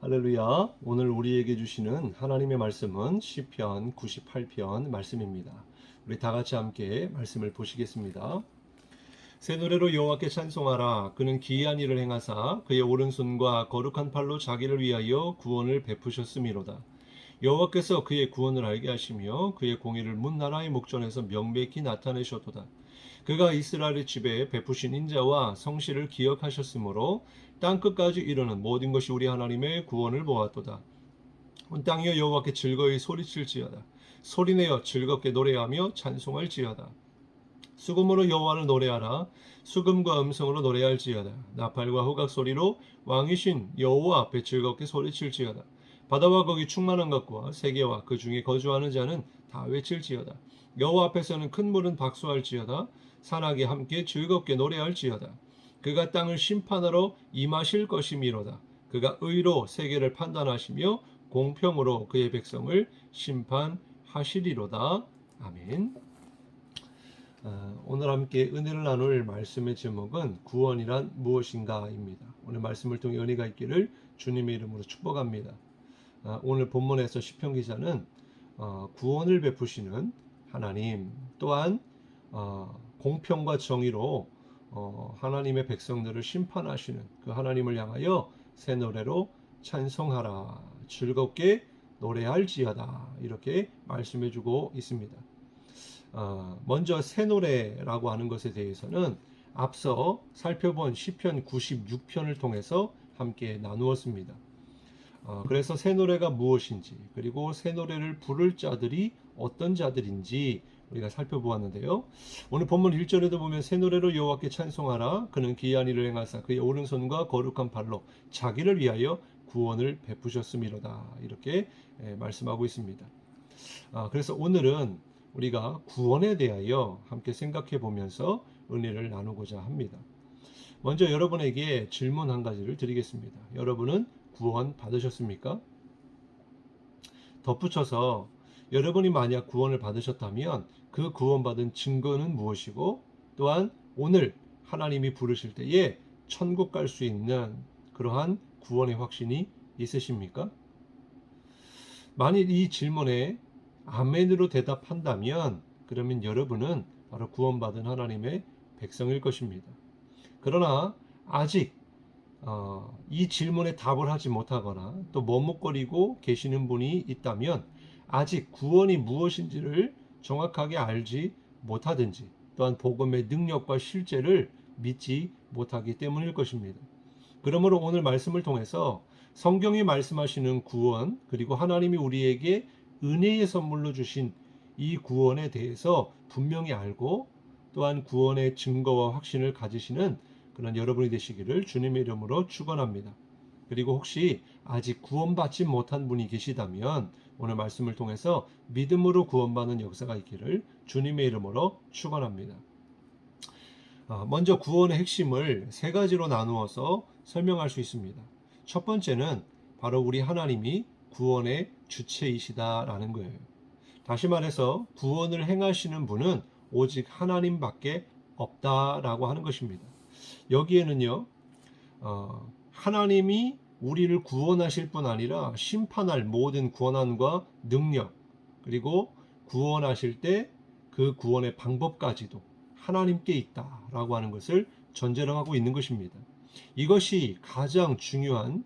할렐루야. 오늘 우리에게 주시는 하나님의 말씀은 시편 98편 말씀입니다. 우리 다 같이 함께 말씀을 보시겠습니다. 새 노래로 여호와께 찬송하라. 그는 기이한 일을 행하사 그의 오른손과 거룩한 팔로 자기를 위하여 구원을 베푸셨음이로다. 여호와께서 그의 구원을 알게 하시며 그의 공의를 문 나라의 목전에서 명백히 나타내셨도다. 그가 이스라엘의 집에 베푸신 인자와 성실을 기억하셨으므로 땅 끝까지 이르는 모든 것이 우리 하나님의 구원을 보았도다. 온 땅이여 여호와께 즐거이 소리칠지어다. 소리내어 즐겁게 노래하며 찬송할지어다. 수금으로 여호와를 노래하라. 수금과 음성으로 노래할지어다. 나팔과 호각 소리로 왕이신 여호와 앞에 즐겁게 소리칠지어다. 바다와 거기 충만한 것과 세계와 그 중에 거주하는 자는 다 외칠지어다. 여호와 앞에서는 큰 물은 박수할지어다. 산악이 함께 즐겁게 노래할지어다. 그가 땅을 심판하러 임하실 것이미로다. 그가 의로 세계를 판단하시며 공평으로 그의 백성을 심판하시리로다. 아멘. 오늘 함께 은혜를 나눌 말씀의 제목은 구원이란 무엇인가입니다. 오늘 말씀을 통해 은혜가 있기를 주님의 이름으로 축복합니다. 오늘 본문에서 시편 기자는 구원을 베푸시는 하나님, 또한 공평과 정의로 하나님의 백성들을 심판하시는 그 하나님을 향하여 새 노래로 찬송하라, 즐겁게 노래할지어다, 이렇게 말씀해주고 있습니다. 먼저 새 노래라고 하는 것에 대해서는 앞서 살펴본 시편 96편을 통해서 함께 나누었습니다. 그래서 새 노래가 무엇인지, 그리고 새 노래를 부를 자들이 어떤 자들인지 우리가 살펴보았는데요. 오늘 본문 1절에도 보면 새 노래로 여호와께 찬송하라. 그는 기이한 일을 행하사 그의 오른손과 거룩한 팔로 자기를 위하여 구원을 베푸셨음이로다. 이렇게 말씀하고 있습니다. 그래서 오늘은 우리가 구원에 대하여 함께 생각해 보면서 은혜를 나누고자 합니다. 먼저 여러분에게 질문 한 가지를 드리겠습니다. 여러분은 구원 받으셨습니까? 덧붙여서 여러분이 만약 구원을 받으셨다면 그 구원받은 증거는 무엇이고, 또한 오늘 하나님이 부르실 때에 천국 갈 수 있는 그러한 구원의 확신이 있으십니까? 만일 이 질문에 아멘으로 대답한다면 그러면 여러분은 바로 구원받은 하나님의 백성일 것입니다. 그러나 아직 이 질문에 답을 하지 못하거나 또 머뭇거리고 계시는 분이 있다면 아직 구원이 무엇인지를 정확하게 알지 못하든지 또한 복음의 능력과 실제를 믿지 못하기 때문일 것입니다. 그러므로 오늘 말씀을 통해서 성경이 말씀하시는 구원, 그리고 하나님이 우리에게 은혜의 선물로 주신 이 구원에 대해서 분명히 알고 또한 구원의 증거와 확신을 가지시는 그런 여러분이 되시기를 주님의 이름으로 축원합니다. 그리고 혹시 아직 구원받지 못한 분이 계시다면 오늘 말씀을 통해서 믿음으로 구원받는 역사가 있기를 주님의 이름으로 축원합니다. 먼저 구원의 핵심을 세 가지로 나누어서 설명할 수 있습니다. 첫 번째는 바로 우리 하나님이 구원의 주체이시다라는 거예요. 다시 말해서 구원을 행하시는 분은 오직 하나님밖에 없다라고 하는 것입니다. 여기에는요, 하나님이 우리를 구원하실 뿐 아니라 심판할 모든 권한과 능력, 그리고 구원하실 때 그 구원의 방법까지도 하나님께 있다라고 하는 것을 전제로 하고 있는 것입니다. 이것이 가장 중요한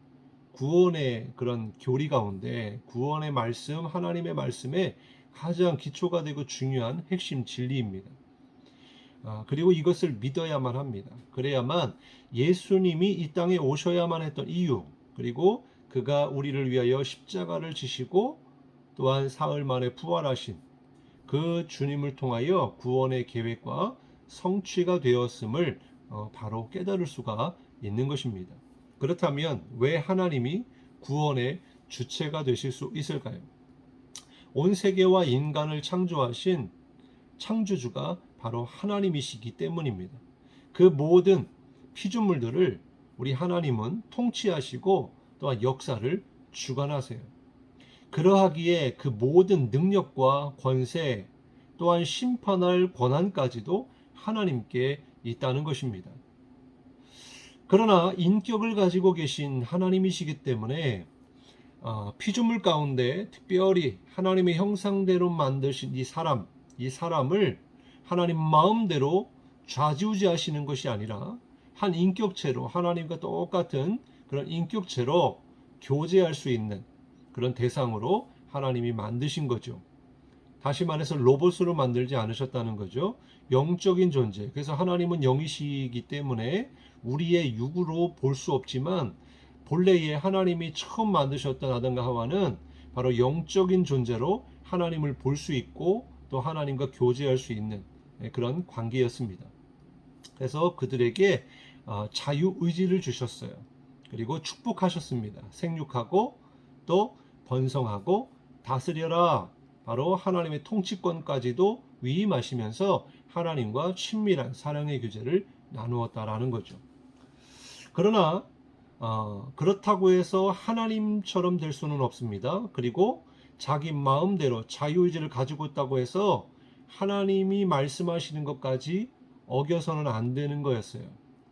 구원의 그런 교리 가운데 구원의 말씀, 하나님의 말씀에 가장 기초가 되고 중요한 핵심 진리입니다. 그리고 이것을 믿어야만 합니다. 그래야만 예수님이 이 땅에 오셔야만 했던 이유, 그리고 그가 우리를 위하여 십자가를 지시고 또한 사흘 만에 부활하신 그 주님을 통하여 구원의 계획과 성취가 되었음을 바로 깨달을 수가 있는 것입니다. 그렇다면 왜 하나님이 구원의 주체가 되실 수 있을까요? 온 세계와 인간을 창조하신 창조주가 바로 하나님이시기 때문입니다. 그 모든 피조물들을 우리 하나님은 통치하시고 또한 역사를 주관하세요. 그러하기에 그 모든 능력과 권세 또한 심판할 권한까지도 하나님께 있다는 것입니다. 그러나 인격을 가지고 계신 하나님이시기 때문에 피조물 가운데 특별히 하나님의 형상대로 만드신 이 사람을 하나님 마음대로 좌지우지하시는 것이 아니라 한 인격체로 하나님과 똑같은 그런 인격체로 교제할 수 있는 그런 대상으로 하나님이 만드신 거죠. 다시 말해서 로봇으로 만들지 않으셨다는 거죠. 영적인 존재. 그래서 하나님은 영이시기 때문에 우리의 육으로 볼 수 없지만 본래의 하나님이 처음 만드셨던 아담과 하와는 바로 영적인 존재로 하나님을 볼 수 있고 또 하나님과 교제할 수 있는 그런 관계였습니다. 그래서 그들에게 자유의지를 주셨어요. 그리고 축복하셨습니다. 생육하고 또 번성하고 다스려라. 바로 하나님의 통치권까지도 위임하시면서 하나님과 친밀한 사랑의 교제를 나누었다라는 거죠. 그러나 그렇다고 해서 하나님처럼 될 수는 없습니다. 그리고 자기 마음대로 자유의지를 가지고 있다고 해서 하나님이 말씀하시는 것까지 어겨서는 안 되는 거였어요.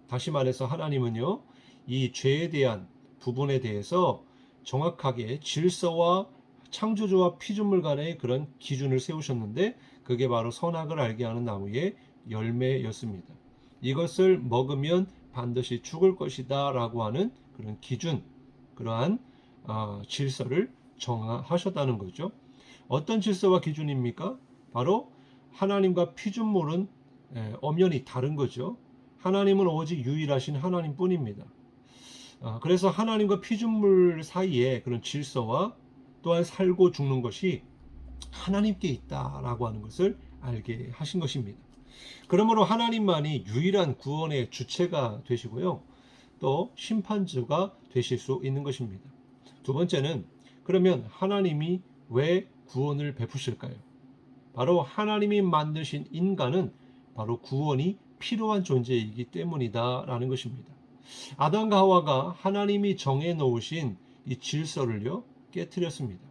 다시 말해서 하나님은요, 이 죄에 대한 부분에 대해서 정확하게 질서와 창조주와 피조물 간의 그런 기준을 세우셨는데 그게 바로 선악을 알게 하는 나무의 열매였습니다. 이것을 먹으면 반드시 죽을 것이다 라고 하는 그런 기준, 그러한 질서를 정하셨다는 거죠. 어떤 질서와 기준입니까? 바로 하나님과 피조물은 엄연히 다른 거죠. 하나님은 오직 유일하신 하나님뿐입니다. 그래서 하나님과 피조물 사이에 그런 질서와 또한 살고 죽는 것이 하나님께 있다라고 하는 것을 알게 하신 것입니다. 그러므로 하나님만이 유일한 구원의 주체가 되시고요. 또 심판주가 되실 수 있는 것입니다. 두 번째는 그러면 하나님이 왜 구원을 베푸실까요? 바로 하나님이 만드신 인간은 바로 구원이 필요한 존재이기 때문이다라는 것입니다. 아담과 하와가 하나님이 정해 놓으신 이 질서를요 깨뜨렸습니다.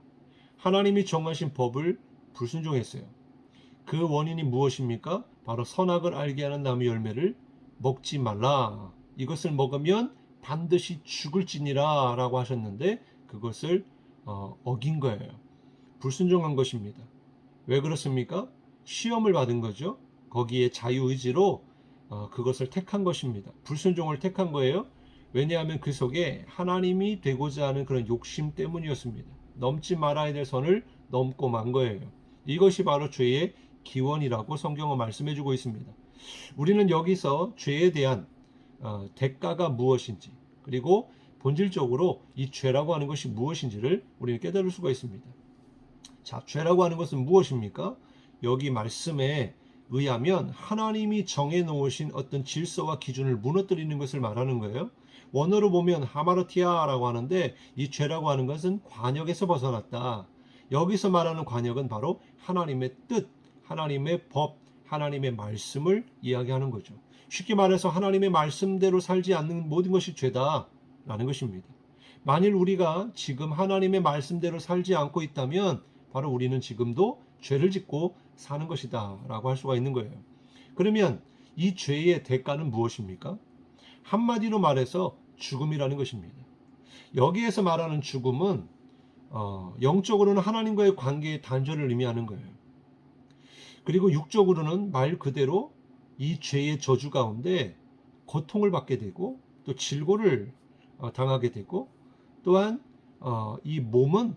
하나님이 정하신 법을 불순종했어요. 그 원인이 무엇입니까? 바로 선악을 알게 하는 나무 열매를 먹지 말라. 이것을 먹으면 반드시 죽을지니라 라고 하셨는데 그것을 어긴 거예요. 불순종한 것입니다. 왜 그렇습니까? 시험을 받은 거죠. 거기에 자유의지로 그것을 택한 것입니다. 불순종을 택한 거예요. 왜냐하면 그 속에 하나님이 되고자 하는 그런 욕심 때문이었습니다. 넘지 말아야 될 선을 넘고 만 거예요. 이것이 바로 죄의 기원이라고 성경은 말씀해주고 있습니다. 우리는 여기서 죄에 대한 대가가 무엇인지 그리고 본질적으로 이 죄라고 하는 것이 무엇인지를 우리는 깨달을 수가 있습니다. 자, 죄라고 하는 것은 무엇입니까? 여기 말씀에 의하면 하나님이 정해놓으신 어떤 질서와 기준을 무너뜨리는 것을 말하는 거예요. 원어로 보면 하마르티아라고 하는데 이 죄라고 하는 것은 관역에서 벗어났다. 여기서 말하는 관역은 바로 하나님의 뜻, 하나님의 법, 하나님의 말씀을 이야기하는 거죠. 쉽게 말해서 하나님의 말씀대로 살지 않는 모든 것이 죄다라는 것입니다. 만일 우리가 지금 하나님의 말씀대로 살지 않고 있다면 바로 우리는 지금도 죄를 짓고 사는 것이다 라고 할 수가 있는 거예요. 그러면 이 죄의 대가는 무엇입니까? 한마디로 말해서 죽음이라는 것입니다. 여기에서 말하는 죽음은 영적으로는 하나님과의 관계의 단절을 의미하는 거예요. 그리고 육적으로는 말 그대로 이 죄의 저주 가운데 고통을 받게 되고 또 질고를 당하게 되고 또한 이 몸은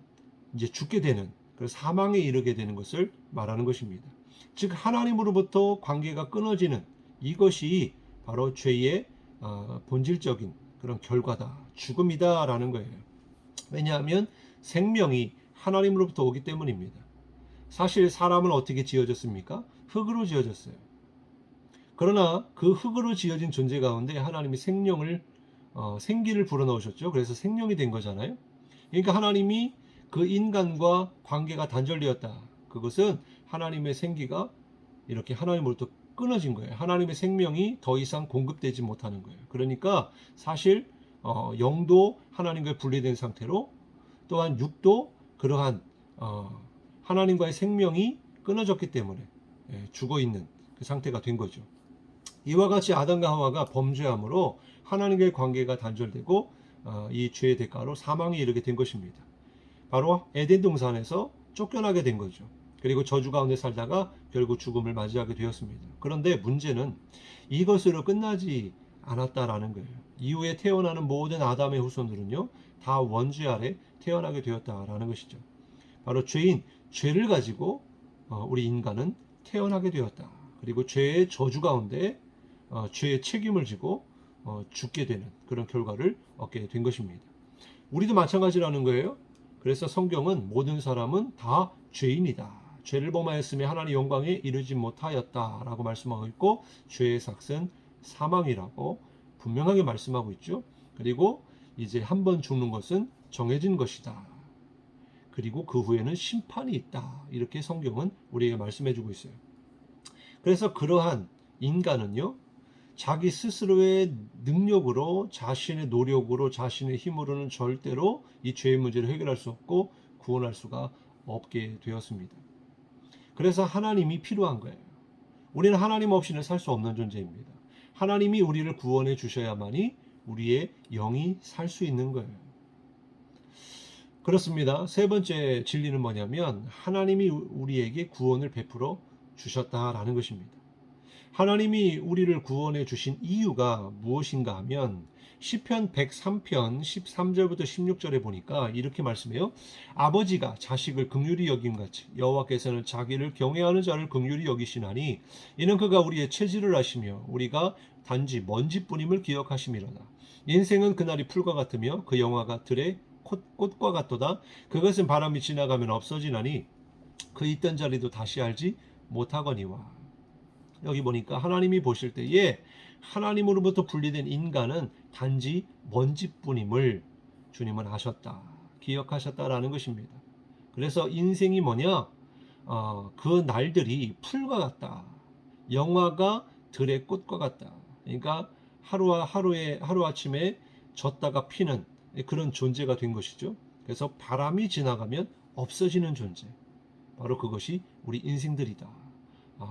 이제 죽게 되는 사망에 이르게 되는 것을 말하는 것입니다. 즉 하나님으로부터 관계가 끊어지는 이것이 바로 죄의 본질적인 그런 결과다, 죽음이다라는 거예요. 왜냐하면 생명이 하나님으로부터 오기 때문입니다. 사실 사람은 어떻게 지어졌습니까? 흙으로 지어졌어요. 그러나 그 흙으로 지어진 존재 가운데 하나님이 생기를 불어넣으셨죠. 그래서 생명이 된 거잖아요. 그러니까 하나님이 그 인간과 관계가 단절되었다. 그것은 하나님의 생기가 이렇게 하나님으로부터 끊어진 거예요. 하나님의 생명이 더 이상 공급되지 못하는 거예요. 그러니까 사실 영도 하나님과 분리된 상태로 또한 육도 그러한 하나님과의 생명이 끊어졌기 때문에 죽어있는 그 상태가 된 거죠. 이와 같이 아담과 하와가 범죄함으로 하나님과의 관계가 단절되고 이 죄의 대가로 사망에 이르게 된 것입니다. 바로 에덴 동산에서 쫓겨나게 된 거죠. 그리고 저주 가운데 살다가 결국 죽음을 맞이하게 되었습니다. 그런데 문제는 이것으로 끝나지 않았다라는 거예요. 이후에 태어나는 모든 아담의 후손들은요, 다 원죄 아래 태어나게 되었다라는 것이죠. 바로 죄를 가지고 우리 인간은 태어나게 되었다. 그리고 죄의 저주 가운데 죄의 책임을 지고 죽게 되는 그런 결과를 얻게 된 것입니다. 우리도 마찬가지라는 거예요. 그래서 성경은 모든 사람은 다 죄인이다. 죄를 범하였으며 하나님의 영광에 이르지 못하였다라고 말씀하고 있고, 죄의 삭은 사망이라고 분명하게 말씀하고 있죠. 그리고 이제 한 번 죽는 것은 정해진 것이다. 그리고 그 후에는 심판이 있다. 이렇게 성경은 우리에게 말씀해 주고 있어요. 그래서 그러한 인간은요, 자기 스스로의 능력으로, 자신의 노력으로, 자신의 힘으로는 절대로 이 죄의 문제를 해결할 수 없고 구원할 수가 없게 되었습니다. 그래서 하나님이 필요한 거예요. 우리는 하나님 없이는 살 수 없는 존재입니다. 하나님이 우리를 구원해 주셔야만이 우리의 영이 살 수 있는 거예요. 그렇습니다. 세 번째 진리는 뭐냐면, 하나님이 우리에게 구원을 베풀어 주셨다라는 것입니다. 하나님이 우리를 구원해 주신 이유가 무엇인가 하면, 시편 103편 13절부터 16절에 보니까 이렇게 말씀해요. 아버지가 자식을 긍휼히 여김같이 여호와께서는 자기를 경외하는 자를 긍휼히 여기시나니, 이는 그가 우리의 체질을 아시며 우리가 단지 먼지뿐임을 기억하심이로다. 인생은 그날이 풀과 같으며 그 영화가 들의 꽃과 같도다. 그것은 바람이 지나가면 없어지나니 그 있던 자리도 다시 알지 못하거니와. 여기 보니까 하나님이 보실 때에 하나님으로부터 분리된 인간은 단지 먼지뿐임을 주님은 아셨다, 기억하셨다라는 것입니다. 그래서 인생이 뭐냐? 그 날들이 풀과 같다. 영화가 들의 꽃과 같다. 그러니까 하루아침에 졌다가 피는 그런 존재가 된 것이죠. 그래서 바람이 지나가면 없어지는 존재. 바로 그것이 우리 인생들이다.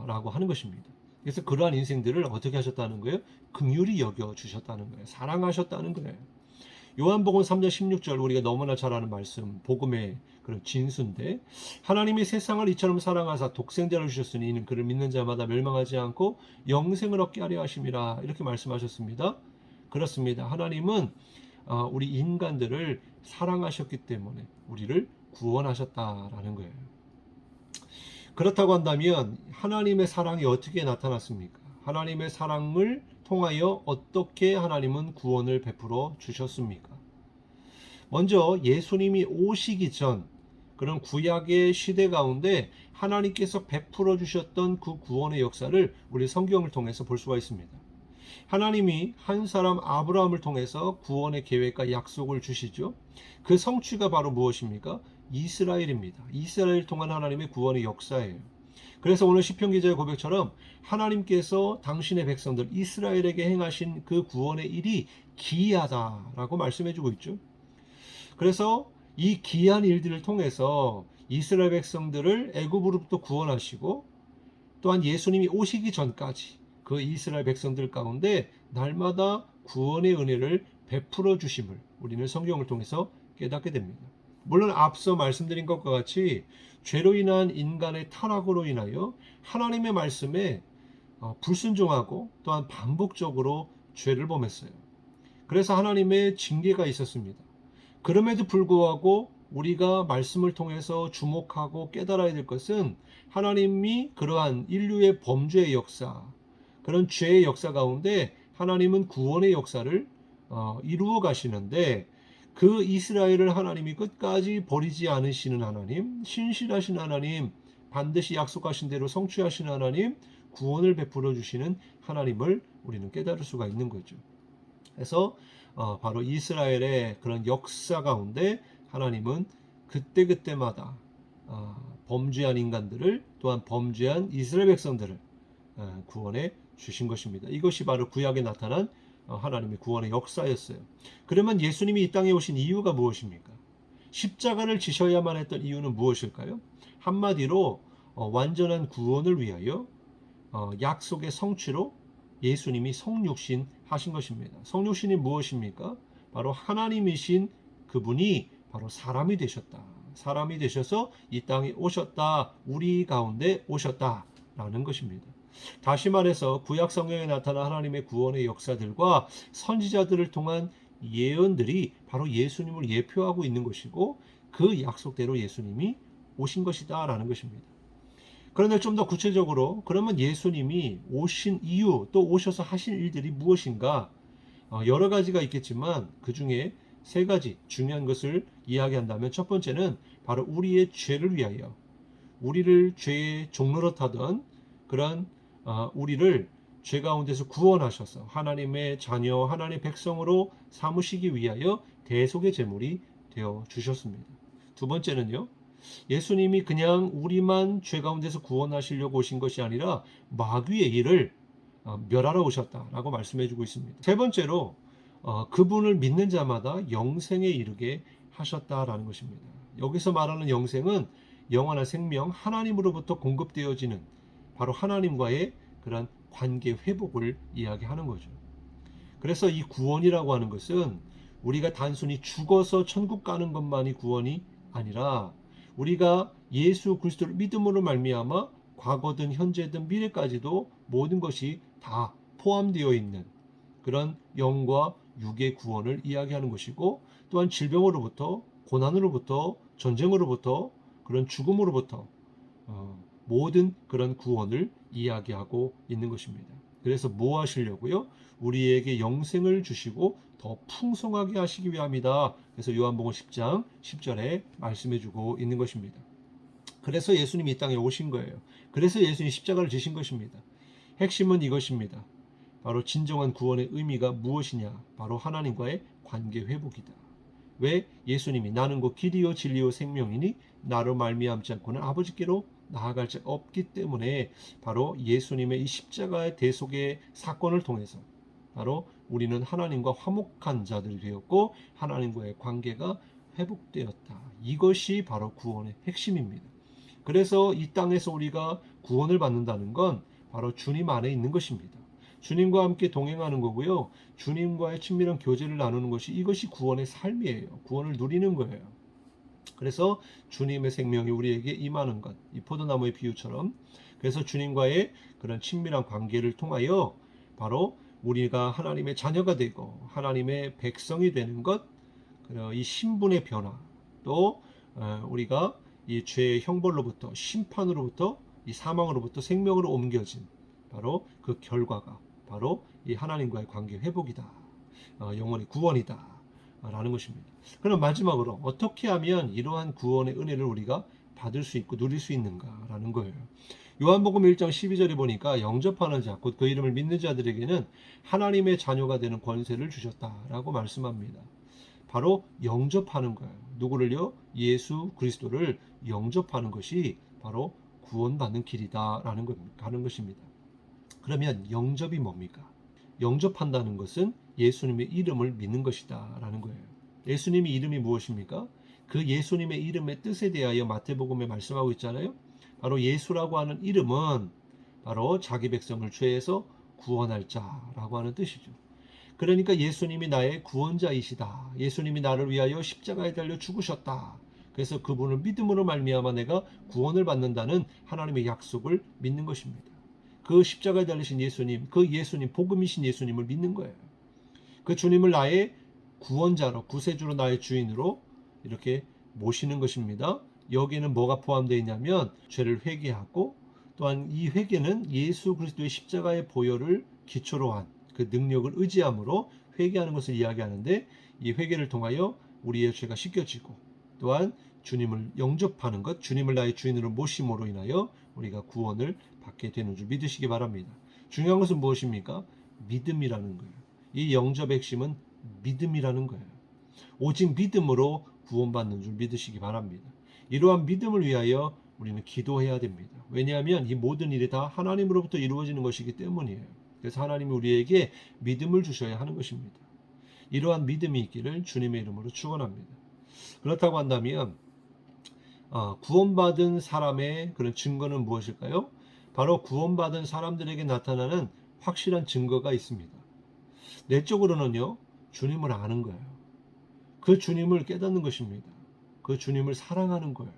라고 하는 것입니다. 그래서 그러한 인생들을 어떻게 하셨다는 거예요? 긍휼히 여겨 주셨다는 거예요. 사랑하셨다는 거예요. 요한복음 3장 16절, 우리가 너무나 잘 아는 말씀, 복음의 그런 진수인데, 하나님이 세상을 이처럼 사랑하사 독생자를 주셨으니 이는 그를 믿는 자마다 멸망하지 않고 영생을 얻게 하려 하심이라, 이렇게 말씀하셨습니다. 그렇습니다. 하나님은 우리 인간들을 사랑하셨기 때문에 우리를 구원하셨다라는 거예요. 그렇다고 한다면 하나님의 사랑이 어떻게 나타났습니까? 하나님의 사랑을 통하여 어떻게 하나님은 구원을 베풀어 주셨습니까? 먼저 예수님이 오시기 전 그런 구약의 시대 가운데 하나님께서 베풀어 주셨던 그 구원의 역사를 우리 성경을 통해서 볼 수가 있습니다. 하나님이 한 사람 아브라함을 통해서 구원의 계획과 약속을 주시죠. 그 성취가 바로 무엇입니까? 이스라엘입니다. 이스라엘을 통한 하나님의 구원의 역사예요. 그래서 오늘 시편 기자의 고백처럼 하나님께서 당신의 백성들 이스라엘에게 행하신 그 구원의 일이 기이하다라고 말씀해주고 있죠. 그래서 이 기이한 일들을 통해서 이스라엘 백성들을 애굽으로부터 구원하시고, 또한 예수님이 오시기 전까지 그 이스라엘 백성들 가운데 날마다 구원의 은혜를 베풀어 주심을 우리는 성경을 통해서 깨닫게 됩니다. 물론 앞서 말씀드린 것과 같이 죄로 인한 인간의 타락으로 인하여 하나님의 말씀에 불순종하고 또한 반복적으로 죄를 범했어요. 그래서 하나님의 징계가 있었습니다. 그럼에도 불구하고 우리가 말씀을 통해서 주목하고 깨달아야 될 것은, 하나님이 그러한 인류의 범죄의 역사, 그런 죄의 역사 가운데 하나님은 구원의 역사를 이루어 가시는데, 그 이스라엘을 하나님이 끝까지 버리지 않으시는 하나님, 신실하신 하나님, 반드시 약속하신 대로 성취하신 하나님, 구원을 베풀어 주시는 하나님을 우리는 깨달을 수가 있는 거죠. 그래서 바로 이스라엘의 그런 역사 가운데 하나님은 그때그때마다 범죄한 인간들을, 또한 범죄한 이스라엘 백성들을 구원해 주신 것입니다. 이것이 바로 구약에 나타난 하나님의 구원의 역사였어요. 그러면 예수님이 이 땅에 오신 이유가 무엇입니까? 십자가를 지셔야만 했던 이유는 무엇일까요? 한마디로 완전한 구원을 위하여 약속의 성취로 예수님이 성육신 하신 것입니다. 성육신이 무엇입니까? 바로 하나님이신 그분이 바로 사람이 되셨다. 사람이 되셔서 이 땅에 오셨다. 우리 가운데 오셨다라는 것입니다. 다시 말해서 구약 성경에 나타난 하나님의 구원의 역사들과 선지자들을 통한 예언들이 바로 예수님을 예표하고 있는 것이고 그 약속대로 예수님이 오신 것이다라는 것입니다. 그런데 좀 더 구체적으로 그러면 예수님이 오신 이유 또 오셔서 하신 일들이 무엇인가? 여러 가지가 있겠지만 그 중에 세 가지 중요한 것을 이야기한다면 첫 번째는 바로 우리의 죄를 위하여 우리를 죄의 종로로 타던 그런 우리를 죄 가운데서 구원하셔서 하나님의 자녀, 하나님의 백성으로 삼으시기 위하여 대속의 제물이 되어 주셨습니다. 두 번째는요. 예수님이 그냥 우리만 죄 가운데서 구원하시려고 오신 것이 아니라 마귀의 일을 멸하러 오셨다라고 말씀해 주고 있습니다. 세 번째로 그분을 믿는 자마다 영생에 이르게 하셨다라는 것입니다. 여기서 말하는 영생은 영원한 생명, 하나님으로부터 공급되어지는 바로 하나님과의 그런 관계 회복을 이야기하는 거죠. 그래서 이 구원이라고 하는 것은 우리가 단순히 죽어서 천국 가는 것만이 구원이 아니라 우리가 예수 그리스도를 믿음으로 말미암아 과거든 현재든 미래까지도 모든 것이 다 포함되어 있는 그런 영과 육의 구원을 이야기하는 것이고 또한 질병으로부터 고난으로부터 전쟁으로부터 그런 죽음으로부터 모든 그런 구원을 이야기하고 있는 것입니다. 그래서 뭐 하시려고요? 우리에게 영생을 주시고 더 풍성하게 하시기 위함이다. 그래서 요한복음 10장 10절에 말씀해 주고 있는 것입니다. 그래서 예수님이 이 땅에 오신 거예요. 그래서 예수님이 십자가를 지신 것입니다. 핵심은 이것입니다. 바로 진정한 구원의 의미가 무엇이냐? 바로 하나님과의 관계 회복이다. 왜? 예수님이 나는 곧 길이요 진리요 생명이니 나로 말미암지 않고는 아버지께로 나아갈 자 없기 때문에 바로 예수님의 이 십자가의 대속의 사건을 통해서 바로 우리는 하나님과 화목한 자들이 되었고 하나님과의 관계가 회복되었다. 이것이 바로 구원의 핵심입니다. 그래서 이 땅에서 우리가 구원을 받는다는 건 바로 주님 안에 있는 것입니다. 주님과 함께 동행하는 거고요. 주님과의 친밀한 교제를 나누는 것이 이것이 구원의 삶이에요. 구원을 누리는 거예요. 그래서 주님의 생명이 우리에게 임하는 것, 이 포도나무의 비유처럼 그래서 주님과의 그런 친밀한 관계를 통하여 바로 우리가 하나님의 자녀가 되고 하나님의 백성이 되는 것, 이 신분의 변화, 또 우리가 이 죄의 형벌로부터 심판으로부터 이 사망으로부터 생명으로 옮겨진 바로 그 결과가 바로 이 하나님과의 관계 회복이다. 영원히 구원이다. 라는 것입니다. 그럼 마지막으로 어떻게 하면 이러한 구원의 은혜를 우리가 받을 수 있고 누릴 수 있는가라는 거예요. 요한복음 1장 12절에 보니까 영접하는 자, 곧 그 이름을 믿는 자들에게는 하나님의 자녀가 되는 권세를 주셨다라고 말씀합니다. 바로 영접하는 거예요. 누구를요? 예수 그리스도를 영접하는 것이 바로 구원받는 길이다라는 것입니다. 그러면 영접이 뭡니까? 영접한다는 것은 예수님의 이름을 믿는 것이다 라는 거예요. 예수님의 이름이 무엇입니까? 그 예수님의 이름의 뜻에 대하여 마태복음에 말씀하고 있잖아요. 바로 예수라고 하는 이름은 바로 자기 백성을 죄에서 구원할 자라고 하는 뜻이죠. 그러니까 예수님이 나의 구원자이시다. 예수님이 나를 위하여 십자가에 달려 죽으셨다. 그래서 그분을 믿음으로 말미암아 내가 구원을 받는다는 하나님의 약속을 믿는 것입니다. 그 십자가에 달리신 예수님, 그 예수님, 복음이신 예수님을 믿는 거예요. 그 주님을 나의 구원자로, 구세주로 나의 주인으로 이렇게 모시는 것입니다. 여기에는 뭐가 포함되어 있냐면 죄를 회개하고 또한 이 회개는 예수 그리스도의 십자가의 보혈을 기초로 한 그 능력을 의지함으로 회개하는 것을 이야기하는데 이 회개를 통하여 우리의 죄가 씻겨지고 또한 주님을 영접하는 것, 주님을 나의 주인으로 모심으로 인하여 우리가 구원을 받게 되는 줄 믿으시기 바랍니다. 중요한 것은 무엇입니까? 믿음이라는 거예요. 이 영접의 핵심은 믿음이라는 거예요. 오직 믿음으로 구원받는 줄 믿으시기 바랍니다. 이러한 믿음을 위하여 우리는 기도해야 됩니다. 왜냐하면 이 모든 일이 다 하나님으로부터 이루어지는 것이기 때문이에요. 그래서 하나님이 우리에게 믿음을 주셔야 하는 것입니다. 이러한 믿음이 있기를 주님의 이름으로 축원합니다. 그렇다고 한다면 구원받은 사람의 그런 증거는 무엇일까요? 바로 구원받은 사람들에게 나타나는 확실한 증거가 있습니다. 내적으로는요, 주님을 아는 거예요. 그 주님을 깨닫는 것입니다. 그 주님을 사랑하는 거예요.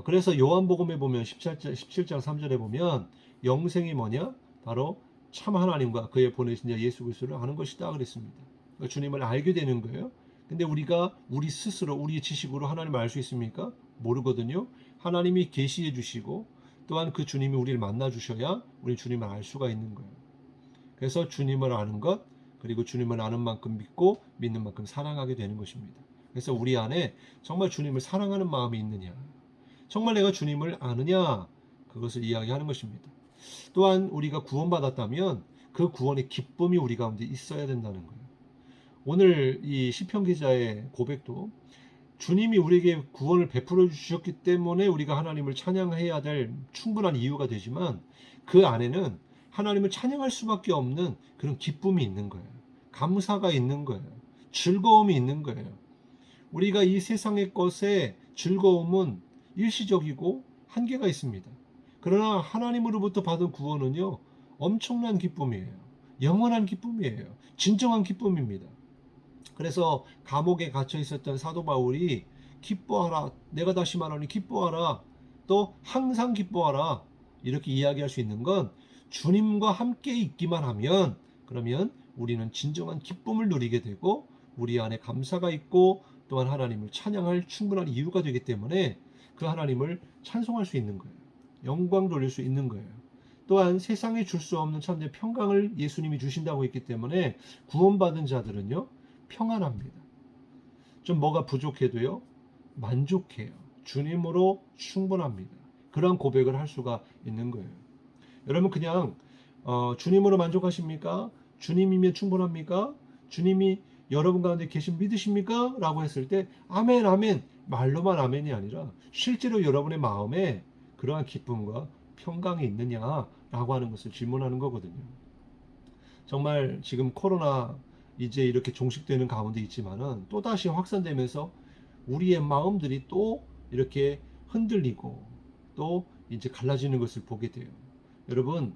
그래서 요한복음에 보면 17장 3절에 보면 영생이 뭐냐? 바로 참 하나님과 그의 보내신 자 예수 그리스도를 아는 것이다 그랬습니다. 그러니까 주님을 알게 되는 거예요. 근데 우리가 우리 스스로 우리의 지식으로 하나님을 알 수 있습니까? 모르거든요. 하나님이 계시해 주시고 또한 그 주님이 우리를 만나 주셔야 우리 주님을 알 수가 있는 거예요. 그래서 주님을 아는 것, 그리고 주님을 아는 만큼 믿고 믿는 만큼 사랑하게 되는 것입니다. 그래서 우리 안에 정말 주님을 사랑하는 마음이 있느냐, 정말 내가 주님을 아느냐, 그것을 이야기하는 것입니다. 또한 우리가 구원받았다면 그 구원의 기쁨이 우리 가운데 있어야 된다는 거예요. 오늘 이 시편 기자의 고백도 주님이 우리에게 구원을 베풀어 주셨기 때문에 우리가 하나님을 찬양해야 될 충분한 이유가 되지만 그 안에는 하나님을 찬양할 수밖에 없는 그런 기쁨이 있는 거예요. 감사가 있는 거예요. 즐거움이 있는 거예요. 우리가 이 세상의 것에 즐거움은 일시적이고 한계가 있습니다. 그러나 하나님으로부터 받은 구원은요, 엄청난 기쁨이에요. 영원한 기쁨이에요. 진정한 기쁨입니다. 그래서 감옥에 갇혀 있었던 사도 바울이 기뻐하라, 내가 다시 말하니 기뻐하라, 또 항상 기뻐하라, 이렇게 이야기할 수 있는 건 주님과 함께 있기만 하면, 그러면 우리는 진정한 기쁨을 누리게 되고 우리 안에 감사가 있고 또한 하나님을 찬양할 충분한 이유가 되기 때문에 그 하나님을 찬송할 수 있는 거예요. 영광 돌릴 수 있는 거예요. 또한 세상에 줄 수 없는 참된 평강을 예수님이 주신다고 했기 때문에 구원받은 자들은요, 평안합니다. 좀 뭐가 부족해도요, 만족해요. 주님으로 충분합니다. 그런 고백을 할 수가 있는 거예요. 여러분 그냥 주님으로 만족하십니까? 주님이면 충분합니까? 주님이 여러분 가운데 계신 믿으십니까? 라고 했을 때 아멘 아멘, 말로만 아멘이 아니라 실제로 여러분의 마음에 그러한 기쁨과 평강이 있느냐라고 하는 것을 질문하는 거거든요. 정말 지금 코로나 이제 이렇게 종식되는 가운데 있지만은 또다시 확산되면서 우리의 마음들이 또 이렇게 흔들리고 또 이제 갈라지는 것을 보게 돼요. 여러분,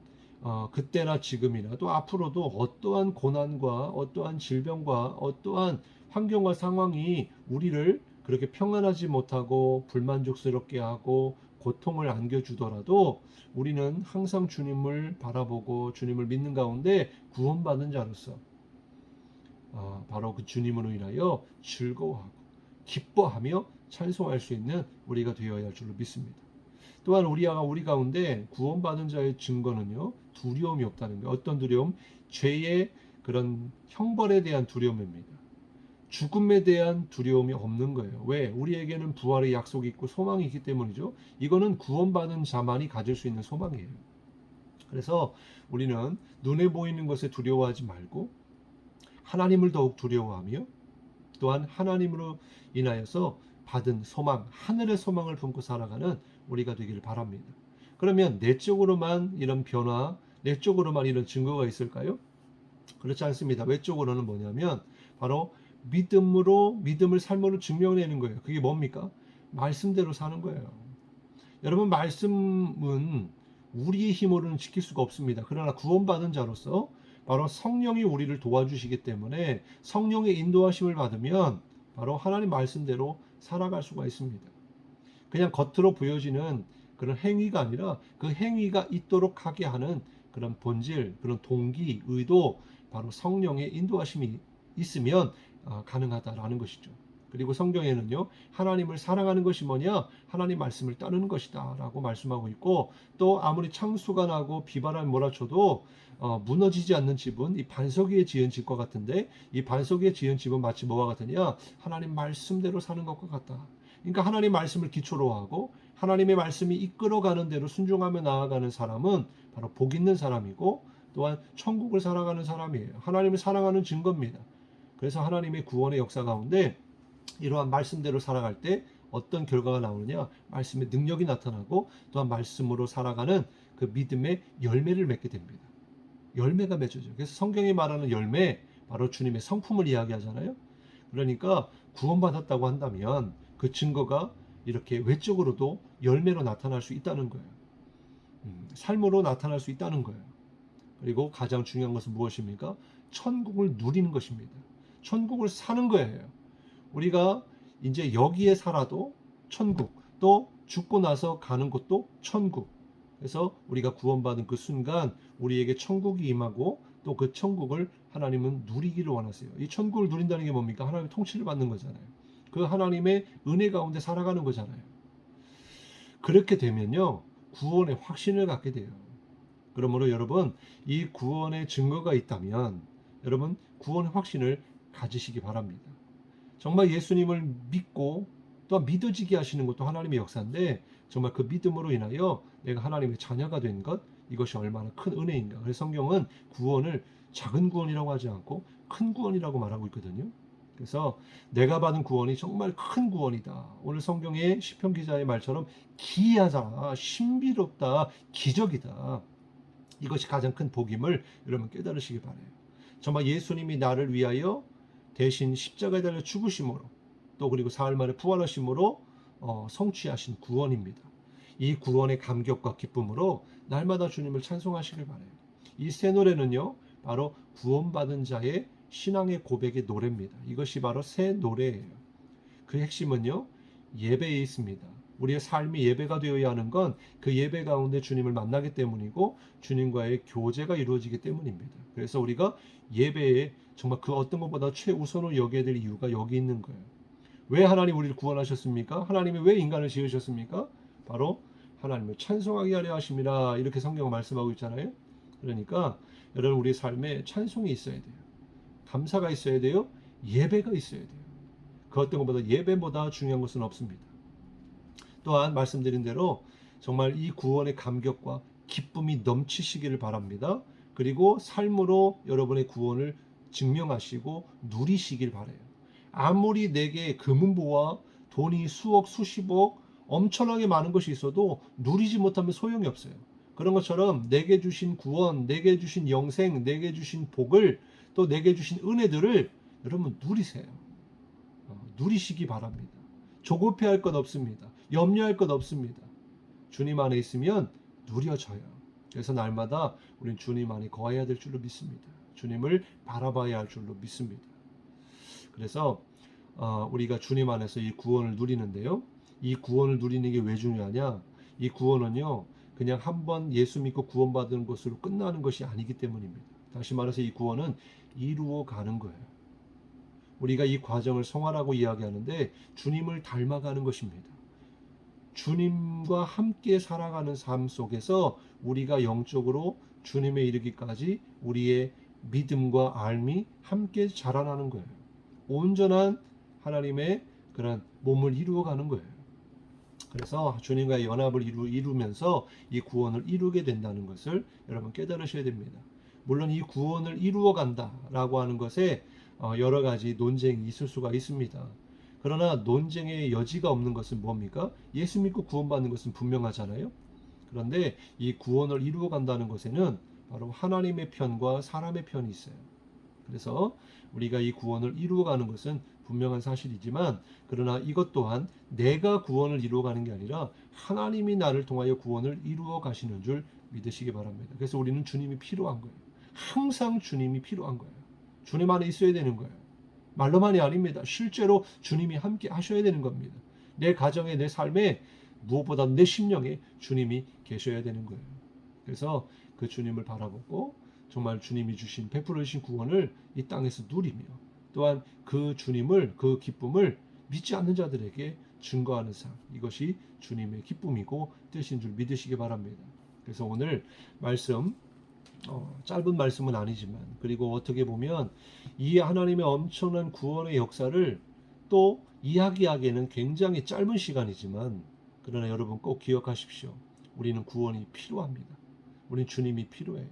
그때나 지금이나 또 앞으로도 어떠한 고난과 어떠한 질병과 어떠한 환경과 상황이 우리를 그렇게 평안하지 못하고 불만족스럽게 하고 고통을 안겨주더라도 우리는 항상 주님을 바라보고 주님을 믿는 가운데 구원받은 자로서 바로 그 주님으로 인하여 즐거워하고 기뻐하며 찬송할 수 있는 우리가 되어야 할 줄로 믿습니다. 또한 우리 가운데 구원받은 자의 증거는요, 두려움이 없다는 거예요. 어떤 두려움? 죄의 그런 형벌에 대한 두려움입니다. 죽음에 대한 두려움이 없는 거예요. 왜? 우리에게는 부활의 약속이 있고 소망이 있기 때문이죠. 이거는 구원받은 자만이 가질 수 있는 소망이에요. 그래서 우리는 눈에 보이는 것에 두려워하지 말고 하나님을 더욱 두려워하며 또한 하나님으로 인하여서 받은 소망, 하늘의 소망을 품고 살아가는 우리가 되기를 바랍니다. 그러면 내적으로만 이런 변화, 내적으로만 이런 증거가 있을까요? 그렇지 않습니다. 외적으로는 뭐냐면 바로 믿음을 삶으로 증명내는 거예요. 그게 뭡니까? 말씀대로 사는 거예요. 여러분, 말씀은 우리의 힘으로는 지킬 수가 없습니다. 그러나 구원받은 자로서 바로 성령이 우리를 도와주시기 때문에 성령의 인도하심을 받으면 바로 하나님 말씀대로 살아갈 수가 있습니다. 그냥 겉으로 보여지는 그런 행위가 아니라 그 행위가 있도록 하게 하는 그런 본질, 그런 동기, 의도, 바로 성령의 인도하심이 있으면 가능하다라는 것이죠. 그리고 성경에는요, 하나님을 사랑하는 것이 뭐냐? 하나님 말씀을 따르는 것이다 라고 말씀하고 있고, 또 아무리 창수가 나고 비바람이 몰아쳐도 무너지지 않는 집은 이 반석 위에 지은 집과 같은데, 이 반석 위에 지은 집은 마치 뭐와 같으냐? 하나님 말씀대로 사는 것과 같다. 그러니까 하나님 말씀을 기초로 하고 하나님의 말씀이 이끌어가는 대로 순종하며 나아가는 사람은 바로 복 있는 사람이고, 또한 천국을 살아가는 사람이에요. 하나님을 사랑하는 증거입니다. 그래서 하나님의 구원의 역사 가운데 이러한 말씀대로 살아갈 때 어떤 결과가 나오느냐? 말씀의 능력이 나타나고 또한 말씀으로 살아가는 그 믿음의 열매를 맺게 됩니다. 열매가 맺어져요. 그래서 성경이 말하는 열매, 바로 주님의 성품을 이야기하잖아요. 그러니까 구원받았다고 한다면 그 증거가 이렇게 외적으로도 열매로 나타날 수 있다는 거예요. 삶으로 나타날 수 있다는 거예요. 그리고 가장 중요한 것은 무엇입니까? 천국을 누리는 것입니다. 천국을 사는 거예요. 우리가 이제 여기에 살아도 천국, 또 죽고 나서 가는 곳도 천국. 그래서 우리가 구원받은 그 순간 우리에게 천국이 임하고 또 그 천국을 하나님은 누리기를 원하세요. 이 천국을 누린다는 게 뭡니까? 하나님의 통치를 받는 거잖아요. 그 하나님의 은혜 가운데 살아가는 거잖아요. 그렇게 되면요, 구원의 확신을 갖게 돼요. 그러므로 여러분, 이 구원의 증거가 있다면 여러분 구원의 확신을 가지시기 바랍니다. 정말 예수님을 믿고 또 믿어지게 하시는 것도 하나님의 역사인데, 정말 그 믿음으로 인하여 내가 하나님의 자녀가 된 것, 이것이 얼마나 큰 은혜인가. 그래서 성경은 구원을 작은 구원이라고 하지 않고 큰 구원이라고 말하고 있거든요. 그래서 내가 받은 구원이 정말 큰 구원이다. 오늘 성경의 시편 기자의 말처럼 기이하다, 신비롭다, 기적이다. 이것이 가장 큰 복임을 여러분 깨달으시기 바라요. 정말 예수님이 나를 위하여 대신 십자가에 달려 죽으심으로, 또 그리고 사흘 만에 부활하심으로 성취하신 구원입니다. 이 구원의 감격과 기쁨으로 날마다 주님을 찬송하시길 바라요. 이 새 노래는요, 바로 구원받은 자의 신앙의 고백의 노래입니다. 이것이 바로 새 노래예요. 그 핵심은요, 예배에 있습니다. 우리의 삶이 예배가 되어야 하는 건 그 예배 가운데 주님을 만나기 때문이고 주님과의 교제가 이루어지기 때문입니다. 그래서 우리가 예배에 정말 그 어떤 것보다 최우선으로 여겨야 될 이유가 여기 있는 거예요. 왜 하나님 우리를 구원하셨습니까? 하나님이 왜 인간을 지으셨습니까? 바로 하나님을 찬송하게 하려 하심이라, 이렇게 성경은 말씀하고 있잖아요. 그러니까 여러분, 우리 삶에 찬송이 있어야 돼요. 감사가 있어야 돼요. 예배가 있어야 돼요. 그 어떤 것보다 예배보다 중요한 것은 없습니다. 또한 말씀드린 대로 정말 이 구원의 감격과 기쁨이 넘치시기를 바랍니다. 그리고 삶으로 여러분의 구원을 증명하시고 누리시길 바라요. 아무리 내게 금은보화, 돈이 수억, 수십억, 엄청나게 많은 것이 있어도 누리지 못하면 소용이 없어요. 그런 것처럼 내게 주신 구원, 내게 주신 영생, 내게 주신 복을, 또 내게 주신 은혜들을 여러분 누리세요. 누리시기 바랍니다. 조급해할 것 없습니다. 염려할 것 없습니다. 주님 안에 있으면 누려져요. 그래서 날마다 우리는 주님 안에 거해야 될 줄로 믿습니다. 주님을 바라봐야 할 줄로 믿습니다. 그래서 우리가 주님 안에서 이 구원을 누리는데요. 이 구원을 누리는 게 왜 중요하냐? 이 구원은요, 그냥 한번 예수 믿고 구원받은 것으로 끝나는 것이 아니기 때문입니다. 다시 말해서 이 구원은 이루어 가는 거예요. 우리가 이 과정을 성화라고 이야기하는데 주님을 닮아가는 것입니다. 주님과 함께 살아가는 삶 속에서 우리가 영적으로 주님에 이르기까지 우리의 믿음과 알미 함께 자라나는 거예요. 온전한 하나님의 그런 몸을 이루어가는 거예요. 그래서 주님과의 연합을 이루면서 이 구원을 이루게 된다는 것을 여러분 깨달으셔야 됩니다. 물론 이 구원을 이루어간다라고 하는 것에 여러 가지 논쟁이 있을 수가 있습니다. 그러나 논쟁의 여지가 없는 것은 뭡니까? 예수 믿고 구원받는 것은 분명하잖아요. 그런데 이 구원을 이루어간다는 것에는 바로 하나님의 편과 사람의 편이 있어요. 그래서 우리가 이 구원을 이루어가는 것은 분명한 사실이지만, 그러나 이것 또한 내가 구원을 이루어가는 게 아니라 하나님이 나를 통하여 구원을 이루어 가시는 줄 믿으시기 바랍니다. 그래서 우리는 주님이 필요한 거예요. 항상 주님이 필요한 거예요. 주님 안에 있어야 되는 거예요. 말로만이 아닙니다. 실제로 주님이 함께 하셔야 되는 겁니다. 내 가정에, 내 삶에, 무엇보다 내 심령에 주님이 계셔야 되는 거예요. 그래서 그 주님을 바라보고 정말 주님이 주신, 베풀어 주신 구원을 이 땅에서 누리며, 또한 그 주님을, 그 기쁨을 믿지 않는 자들에게 증거하는 삶, 이것이 주님의 기쁨이고 뜻인 줄 믿으시기 바랍니다. 그래서 오늘 말씀, 짧은 말씀은 아니지만, 그리고 어떻게 보면 이 하나님의 엄청난 구원의 역사를 또 이야기하기에는 굉장히 짧은 시간이지만, 그러나 여러분 꼭 기억하십시오. 우리는 구원이 필요합니다. 우리는 주님이 필요해요.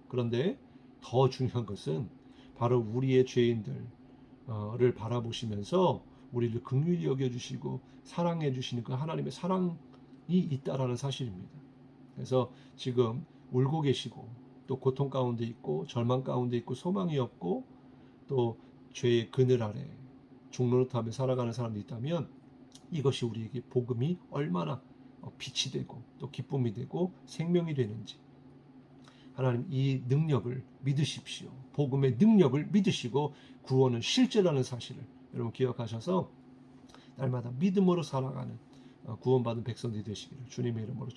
그런데 더 중요한 것은 바로 우리의 죄인들을 바라보시면서 우리를 긍휼히 여겨주시고 사랑해 주시는 그 하나님의 사랑이 있다라는 사실입니다. 그래서 지금 울고 계시고 또 고통 가운데 있고 절망 가운데 있고 소망이 없고 또 죄의 그늘 아래 종노릇하며 살아가는 사람이 있다면, 이것이 우리에게 복음이 얼마나 빛이 되고 또 기쁨이 되고 생명이 되는지, 하나님 이 능력을 믿으십시오. 복음의 능력을 믿으시고 구원은 실제라는 사실을 여러분 기억하셔서 날마다 믿음으로 살아가는 구원받은 백성들이 되시기를 주님의 이름으로